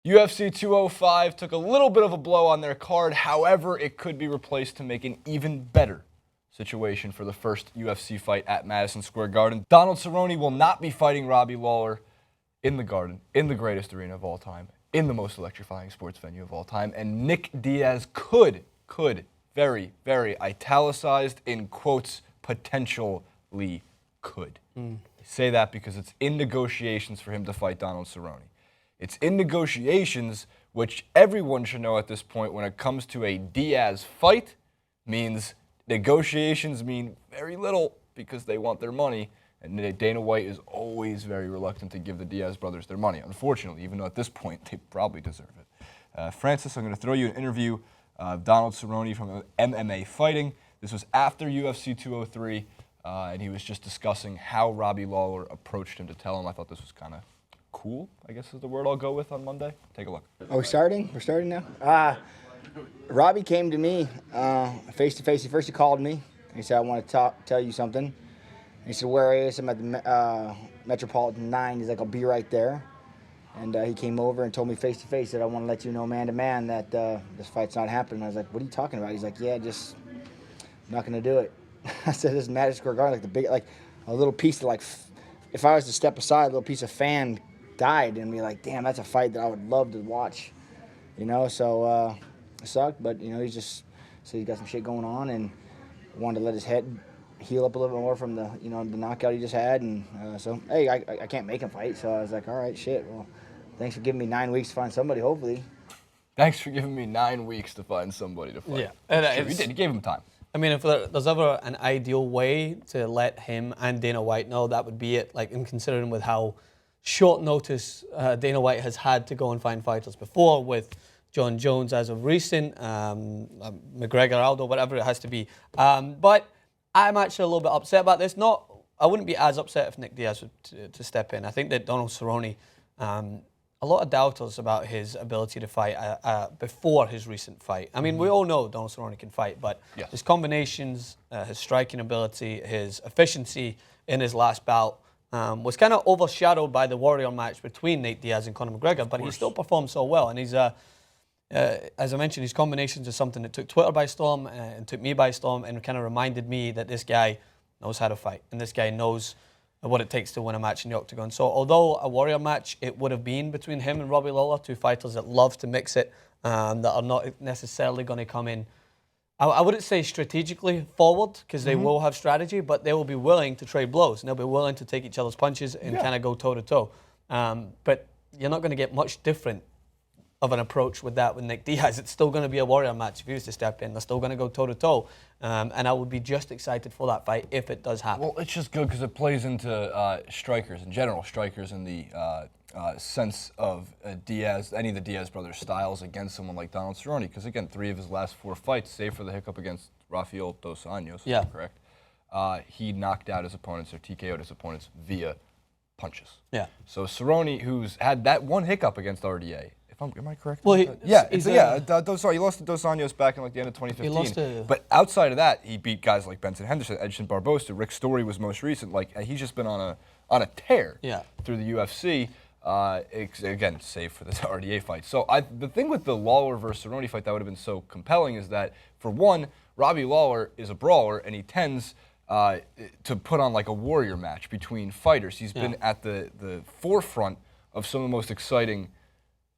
UFC 205 took a little bit of a blow on their card. However, it could be replaced to make an even better situation for the first UFC fight at Madison Square Garden. Donald Cerrone will not be fighting Robbie Lawler in the Garden, in the greatest arena of all time, in the most electrifying sports venue of all time. And Nick Diaz could, very, very italicized in quotes, potentially could. I say that because it's in negotiations for him to fight Donald Cerrone. It's in negotiations, which everyone should know at this point when it comes to a Diaz fight, means negotiations mean very little because they want their money, and Dana White is always very reluctant to give the Diaz brothers their money, unfortunately, even though at this point they probably deserve it. Francis, I'm going to throw you an interview of Donald Cerrone from MMA Fighting. This was after UFC 203, and he was just discussing how Robbie Lawler approached him to tell him. I thought this was kind of cool, I guess is the word I'll go with on Monday. Take a look. Are we starting? We're starting now? Robbie came to me face-to-face. First he called me. He said, I want to tell you something. He said, where is I'm at the Metropolitan 9. He's like, I'll be right there. And he came over and told me face-to-face that I want to let you know man-to-man that this fight's not happening. I was like, what are you talking about? He's like, yeah, just I'm not going to do it. I said, this is Madison Square Garden, like a little piece of if I was to step aside, a little piece of fan died and be like, damn, that's a fight that I would love to watch, so it sucked, but he just said he got some shit going on and wanted to let his head heal up a little bit more from the the knockout he just had, and so hey, I can't make him fight, so I was like, all right, shit, well, thanks for giving me 9 weeks to find somebody, hopefully. Thanks for giving me 9 weeks to find somebody to fight. Yeah, you did. You gave him time. I mean, if there's ever an ideal way to let him and Dana White know, that would be it. Like, in considering with how short notice Dana White has had to go and find fighters before, with John Jones as of recent, McGregor, Aldo, whatever it has to be. But I'm actually a little bit upset about this. I wouldn't be as upset if Nick Diaz were to step in. I think that Donald Cerrone, a lot of doubters about his ability to fight before his recent fight. I mean, we all know Donald Cerrone can fight, but his combinations, his striking ability, his efficiency in his last bout was kind of overshadowed by the Warrior match between Nate Diaz and Conor McGregor, but he still performed so well. And he's, as I mentioned, his combinations is something that took Twitter by storm and took me by storm, and kind of reminded me that this guy knows how to fight, and this guy knows what it takes to win a match in the octagon. So although a Warrior match it would have been between him and Robbie Lawler, two fighters that love to mix it, that are not necessarily going to come in, I wouldn't say strategically forward, because they will have strategy, but they will be willing to trade blows, and they'll be willing to take each other's punches and kind of go toe-to-toe. But you're not going to get much different of an approach with Nick Diaz. It's still going to be a Warrior match if he was to step in. They're still going to go toe-to-toe. And I would be just excited for that fight if it does happen. Well, it's just good because it plays into strikers in general, strikers in the sense of Diaz, any of the Diaz brothers' styles against someone like Donald Cerrone. Because, again, 3 of his last 4 fights, save for the hiccup against Rafael Dos Anjos, correct? He knocked out his opponents or TKO'd his opponents via punches. Yeah. So Cerrone, who's had that one hiccup against RDA, am I correct? Well, he lost to Dos Anjos back in the end of 2015. But outside of that, he beat guys like Benson Henderson, Edson Barbosa, Rick Story was most recent. He's just been on a tear through the UFC. Again, save for the RDA fight. So the thing with the Lawler versus Cerrone fight that would have been so compelling is that, for one, Robbie Lawler is a brawler, and he tends to put on a Warrior match between fighters. He's been at the forefront of some of the most exciting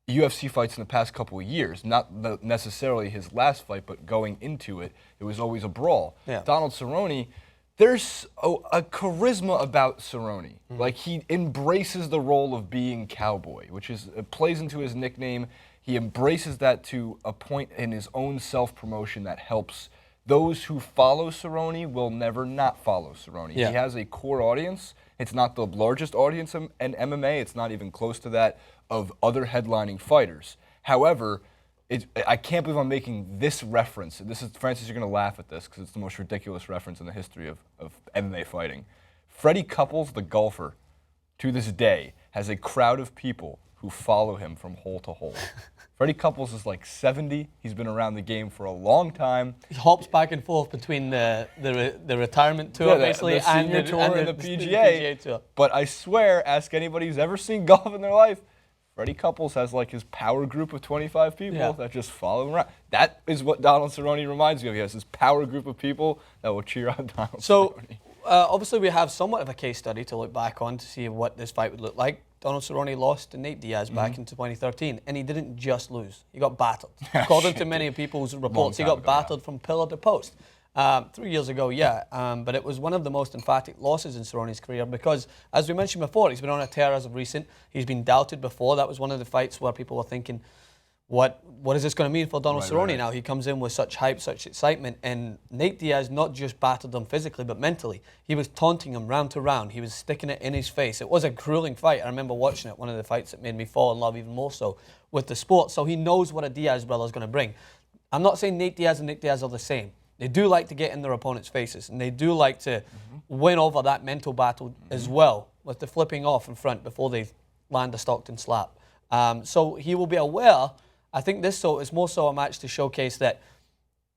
UFC fights in the past couple of years. Not necessarily his last fight, but going into it, it was always a brawl. Donald Cerrone, there's a charisma about Cerrone. He embraces the role of being Cowboy, which plays into his nickname. He embraces that to a point in his own self-promotion that helps. Those who follow Cerrone will never not follow Cerrone. He has a core audience. It's not the largest audience in MMA. It's not even close to that of other headlining fighters. However, I can't believe I'm making this reference. Francis, you're going to laugh at this because it's the most ridiculous reference in the history of MMA fighting. Freddie Couples, the golfer, to this day, has a crowd of people who follow him from hole to hole. Freddie Couples is 70. He's been around the game for a long time. He hops back and forth between the retirement tour, basically, the senior tour and the PGA tour. But I swear, ask anybody who's ever seen golf in their life, Freddie Couples has like his power group of 25 people that just follow him around. That is what Donald Cerrone reminds me of. He has his power group of people that will cheer on Donald Cerrone. Obviously, we have somewhat of a case study to look back on to see what this fight would look like. Donald Cerrone lost to Nate Diaz back in 2013, and he didn't just lose. He got battered. According to many people's reports, he got battered from pillar to post. 3 years ago, but it was one of the most emphatic losses in Cerrone's career because, as we mentioned before, he's been on a tear as of recent. He's been doubted before. That was one of the fights where people were thinking, what is this going to mean for Donald Cerrone now? He comes in with such hype, such excitement, and Nate Diaz not just battered him physically, but mentally. He was taunting him round to round. He was sticking it in his face. It was a grueling fight. I remember watching it, one of the fights that made me fall in love even more so with the sport. So he knows what a Diaz brother is going to bring. I'm not saying Nate Diaz and Nick Diaz are the same. They do like to get in their opponent's faces, and they do like to win over that mental battle as well, with the flipping off in front before they land a Stockton slap. So he will be aware. I think this is more so a match to showcase that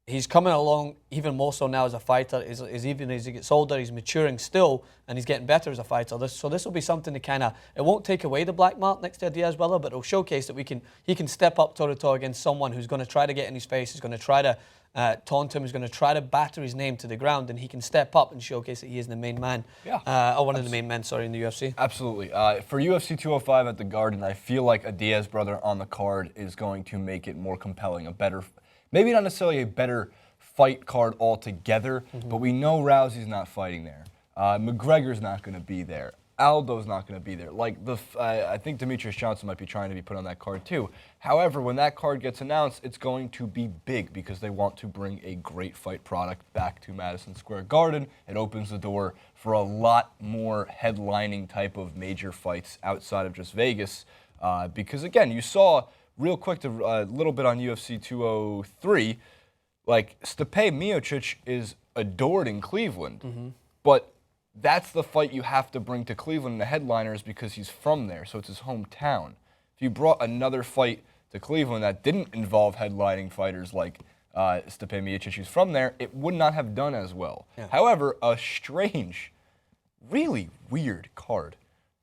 he's coming along even more so now as a fighter. Even as he gets older, he's maturing still, and he's getting better as a fighter. So this will be something to kind of, it won't take away the black mark next to a Diaz brother, but it'll showcase that he can step up toe-to-toe against someone who's going to try to get in his face, who's going to try to taunt him, who's going to try to batter his name to the ground, and he can step up and showcase that he is the main man, or one of the main men, in the UFC. Absolutely. For UFC 205 at the Garden, I feel like a Diaz brother on the card is going to make it more compelling, a better, maybe not necessarily a better fight card altogether, but we know Rousey's not fighting there. McGregor's not going to be there. Aldo's not going to be there. I think Demetrius Johnson might be trying to be put on that card too. However, when that card gets announced, it's going to be big because they want to bring a great fight product back to Madison Square Garden. It opens the door for a lot more headlining type of major fights outside of just Vegas. Because again, you saw real quick a little bit on UFC 203, like Stipe Miocic is adored in Cleveland, but that's the fight you have to bring to Cleveland, the headliners, because he's from there, so it's his hometown. If you brought another fight to Cleveland that didn't involve headlining fighters like Stipe Miocic, who's from there, it would not have done as well. However, a strange, really weird card.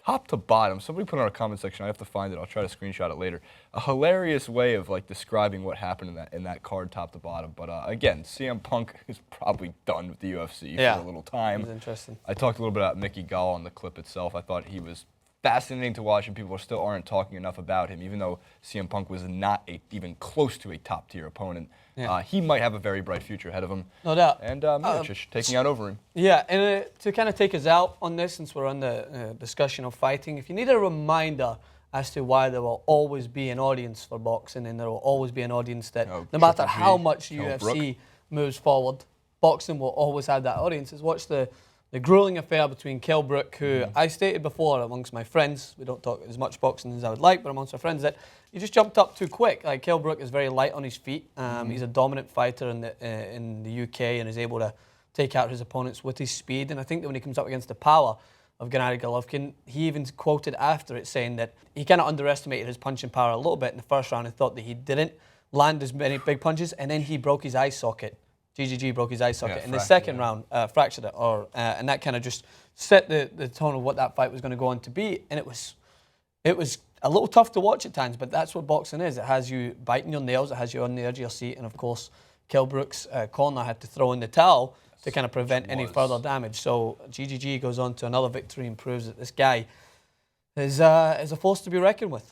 Top to bottom, somebody put it in our comment section. I have to find it. I'll try to screenshot it later. A hilarious way of describing what happened in that card, top to bottom. But again, CM Punk is probably done with the UFC for a little time. It was interesting. I talked a little bit about Mickey Gall on the clip itself. I thought he was fascinating to watch, and people still aren't talking enough about him, even though CM Punk was not even close to a top-tier opponent. He might have a very bright future ahead of him. No doubt. And Miocic taking out over him. Yeah, and to kind of take us out on this, since we're on the discussion of fighting, if you need a reminder as to why there will always be an audience for boxing, and there will always be an audience that no matter how much UFC moves forward, boxing will always have that audience, is watch the grueling affair between Kell Brook, who I stated before amongst my friends, we don't talk as much boxing as I would like, but amongst our friends, that he just jumped up too quick. Kell Brook is very light on his feet. He's a dominant fighter in the UK and is able to take out his opponents with his speed. And I think that when he comes up against the power of Gennady Golovkin, he even quoted after it saying that he kind of underestimated his punching power a little bit in the first round and thought that he didn't land as many big punches, and then he broke his eye socket. GGG broke his eye socket in the second round, fractured it, and that kind of just set the tone of what that fight was going to go on to be. And it was a little tough to watch at times, but that's what boxing is. It has you biting your nails, it has you on the edge of your seat, and of course, Kell Brook's corner had to throw in the towel to kind of prevent any further damage. So GGG goes on to another victory and proves that this guy is a force to be reckoned with.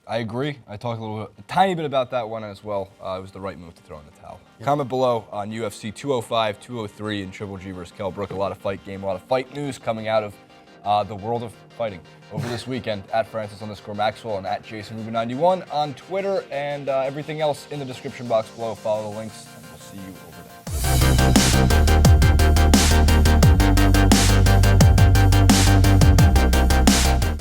I agree. I talked a tiny bit about that one as well. It was the right move to throw in the towel. Comment below on UFC 205, 203, and Triple G versus Kell Brook. A lot of fight game, a lot of fight news coming out of the world of fighting over this weekend. At Francis_Maxwell and at JasonRubin91 on Twitter, and everything else in the description box below. Follow the links, and we'll see you over